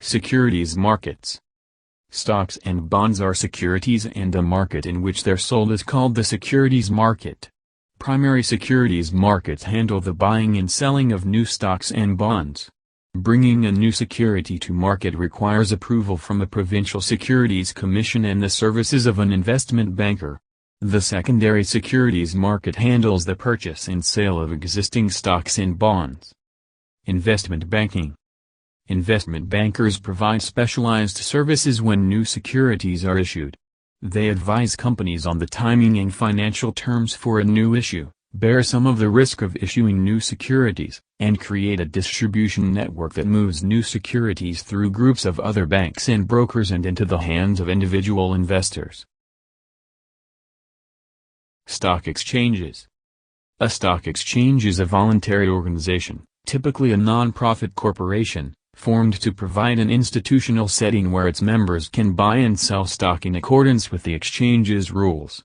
Securities markets. Stocks and bonds are securities, and a market in which they're sold is called the securities market. Primary securities markets handle the buying and selling of new stocks and bonds. Bringing a new security to market requires approval from a provincial securities commission and the services of an investment banker. The secondary securities market handles the purchase and sale of existing stocks and bonds. Investment banking. Investment bankers provide specialized services when new securities are issued. They advise companies on the timing and financial terms for a new issue, bear some of the risk of issuing new securities, and create a distribution network that moves new securities through groups of other banks and brokers and into the hands of individual investors. Stock exchanges. A stock exchange is a voluntary organization, typically a non-profit corporation, formed to provide an institutional setting where its members can buy and sell stock in accordance with the exchange's rules.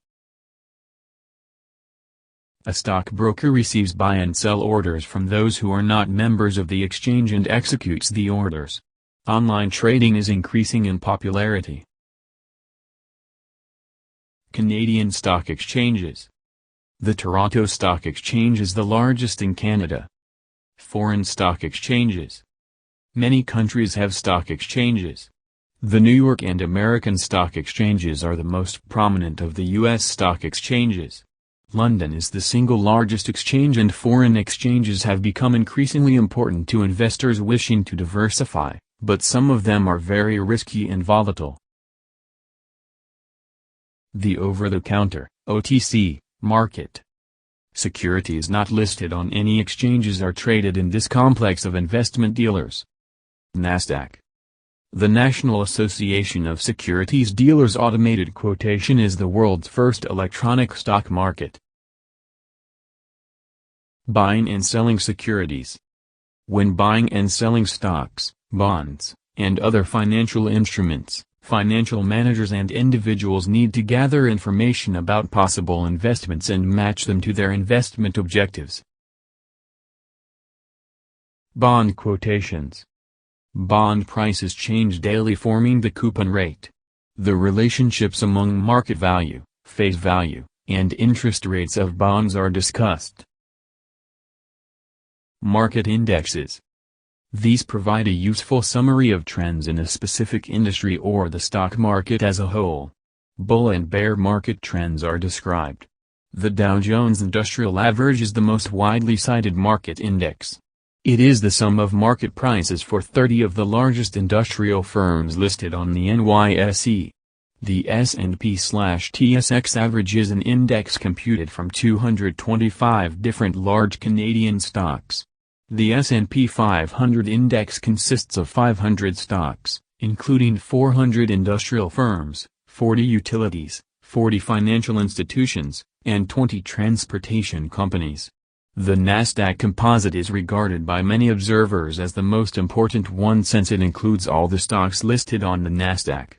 A stockbroker receives buy and sell orders from those who are not members of the exchange and executes the orders. Online trading is increasing in popularity. Canadian stock exchanges. The Toronto Stock Exchange is the largest in Canada. Foreign stock exchanges. Many countries have stock exchanges. The New York and American stock exchanges are the most prominent of the U.S. stock exchanges. London is the single largest exchange, and foreign exchanges have become increasingly important to investors wishing to diversify, but some of them are very risky and volatile. The over-the-counter (OTC) market. Securities not listed on any exchanges are traded in this complex of investment dealers. NASDAQ. The National Association of Securities Dealers Automated Quotation is the world's first electronic stock market. Buying and selling securities. When buying and selling stocks, bonds, and other financial instruments, financial managers and individuals need to gather information about possible investments and match them to their investment objectives. Bond quotations. Bond prices change daily, forming the coupon rate. The relationships among market value, face value, and interest rates of bonds are discussed. Market indexes. These provide a useful summary of trends in a specific industry or the stock market as a whole. Bull and bear market trends are described. The Dow Jones Industrial Average is the most widely cited market index. It is the sum of market prices for 30 of the largest industrial firms listed on the NYSE. The S&P/TSX average is an index computed from 225 different large Canadian stocks. The S&P 500 index consists of 500 stocks, including 400 industrial firms, 40 utilities, 40 financial institutions, and 20 transportation companies. The Nasdaq Composite is regarded by many observers as the most important one since it includes all the stocks listed on the Nasdaq.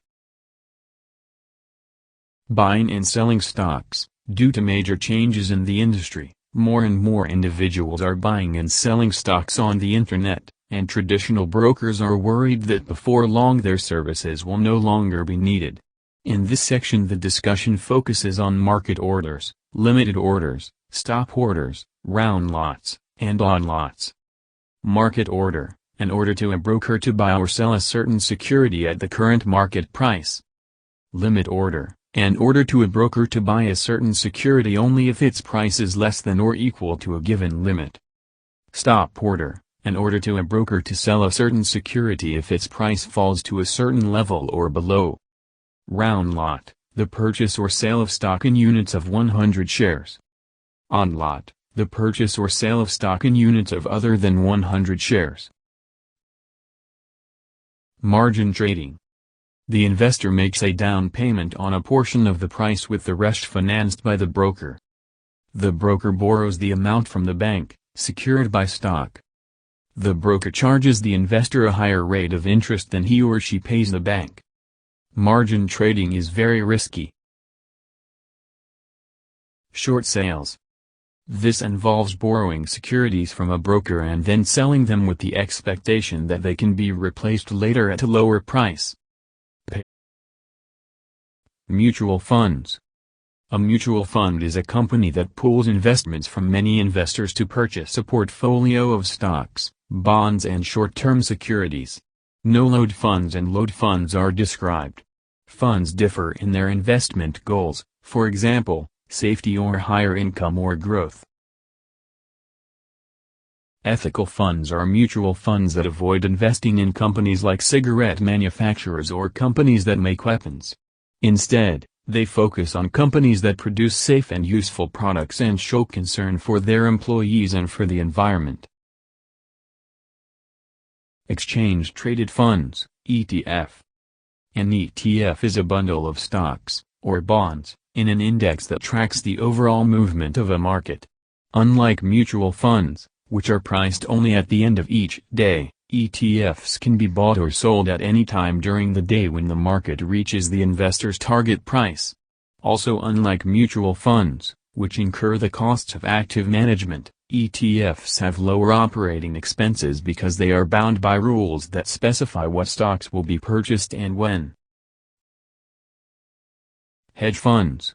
Buying and selling stocks. Due to major changes in the industry, more and more individuals are buying and selling stocks on the internet, and traditional brokers are worried that before long their services will no longer be needed. In this section the discussion focuses on market orders, limited orders, stop orders, round lots, and odd lots. Market order, an order to a broker to buy or sell a certain security at the current market price. Limit order, an order to a broker to buy a certain security only if its price is less than or equal to a given limit. Stop order, an order to a broker to sell a certain security if its price falls to a certain level or below. Round lot, the purchase or sale of stock in units of 100 shares. Odd lot, the purchase or sale of stock in units of other than 100 shares. Margin trading. The investor makes a down payment on a portion of the price with the rest financed by the broker. The broker borrows the amount from the bank, secured by stock. The broker charges the investor a higher rate of interest than he or she pays the bank. Margin trading is very risky. Short sales. This involves borrowing securities from a broker and then selling them with the expectation that they can be replaced later at a lower price. Mutual funds. A mutual fund is a company that pools investments from many investors to purchase a portfolio of stocks, bonds and short-term securities. No-load funds and load funds are described. Funds differ in their investment goals, for example, safety or higher income or growth. Ethical funds are mutual funds that avoid investing in companies like cigarette manufacturers or companies that make weapons. Instead, they focus on companies that produce safe and useful products and show concern for their employees and for the environment. Exchange-traded funds, ETF. An ETF is a bundle of stocks, or bonds, in an index that tracks the overall movement of a market. Unlike mutual funds, which are priced only at the end of each day, ETFs can be bought or sold at any time during the day when the market reaches the investor's target price. Also, unlike mutual funds, which incur the costs of active management, ETFs have lower operating expenses because they are bound by rules that specify what stocks will be purchased and when. Hedge funds.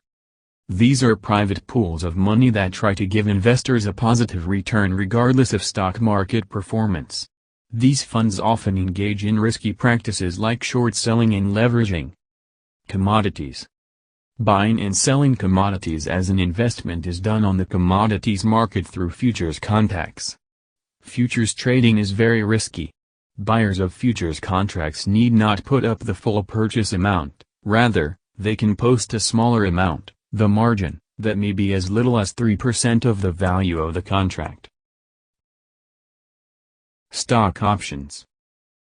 These are private pools of money that try to give investors a positive return regardless of stock market performance. These funds often engage in risky practices like short selling and leveraging. Commodities. Buying and selling commodities as an investment is done on the commodities market through futures contracts. Futures trading is very risky. Buyers of futures contracts need not put up the full purchase amount, rather, they can post a smaller amount, the margin, that may be as little as 3% of the value of the contract. Stock options.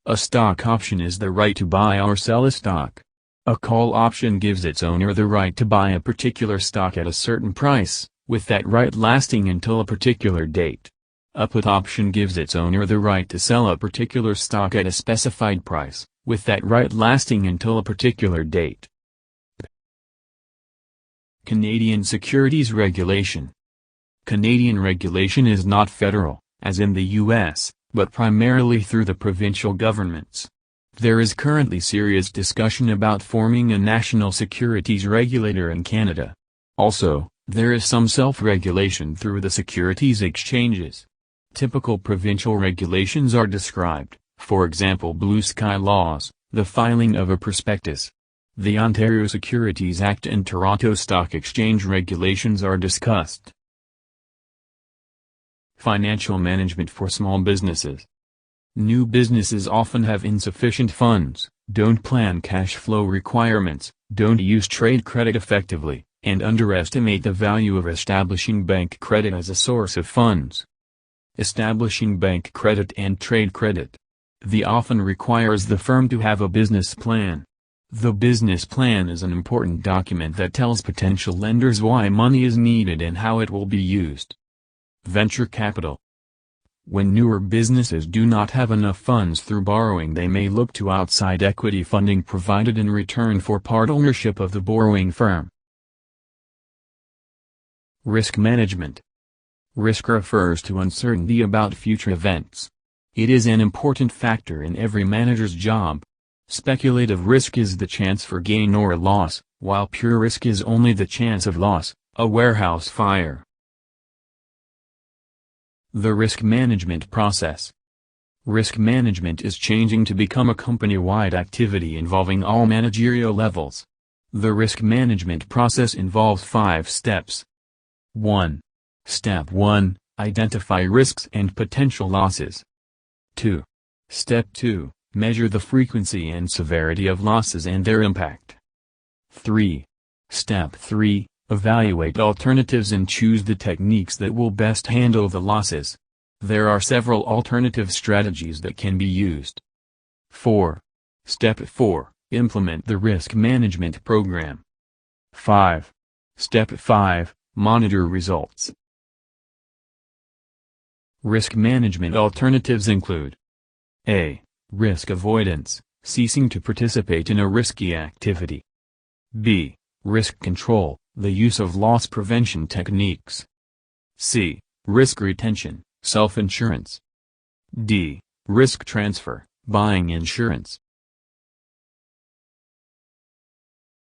A stock option is the right to buy or sell a stock. A call option gives its owner the right to buy a particular stock at a certain price, with that right lasting until a particular date. A put option gives its owner the right to sell a particular stock at a specified price, with that right lasting until a particular date. Canadian Securities Regulation. Canadian regulation is not federal, as in the U.S., but primarily through the provincial governments. There is currently serious discussion about forming a national securities regulator in Canada. Also, there is some self-regulation through the securities exchanges. Typical provincial regulations are described, for example blue sky laws, the filing of a prospectus. The Ontario Securities Act and Toronto Stock Exchange regulations are discussed. Financial management for small businesses. New businesses often have insufficient funds, don't plan cash flow requirements, don't use trade credit effectively, and underestimate the value of establishing bank credit as a source of funds. Establishing bank credit and trade credit. The often requires the firm to have a business plan. The business plan is an important document that tells potential lenders why money is needed and how it will be used. Venture capital. When newer businesses do not have enough funds through borrowing, they may look to outside equity funding provided in return for part ownership of the borrowing firm. Risk management. Risk refers to uncertainty about future events. It is an important factor in every manager's job. Speculative risk is the chance for gain or loss, while pure risk is only the chance of loss, a warehouse fire. The risk management process. Risk management is changing to become a company-wide activity involving all managerial levels. The risk management process involves 5 steps. 1. Step 1, identify risks and potential losses. 2. Step 2, measure the frequency and severity of losses and their impact. 3. Step 3, evaluate alternatives and choose the techniques that will best handle the losses. There are several alternative strategies that can be used. 4. Step 4, implement the risk management program. 5. Step 5, monitor results. Risk management alternatives include: A. Risk avoidance, ceasing to participate in a risky activity. B. Risk control, the use of loss prevention techniques. C. Risk retention, self-insurance. D. Risk transfer, buying insurance.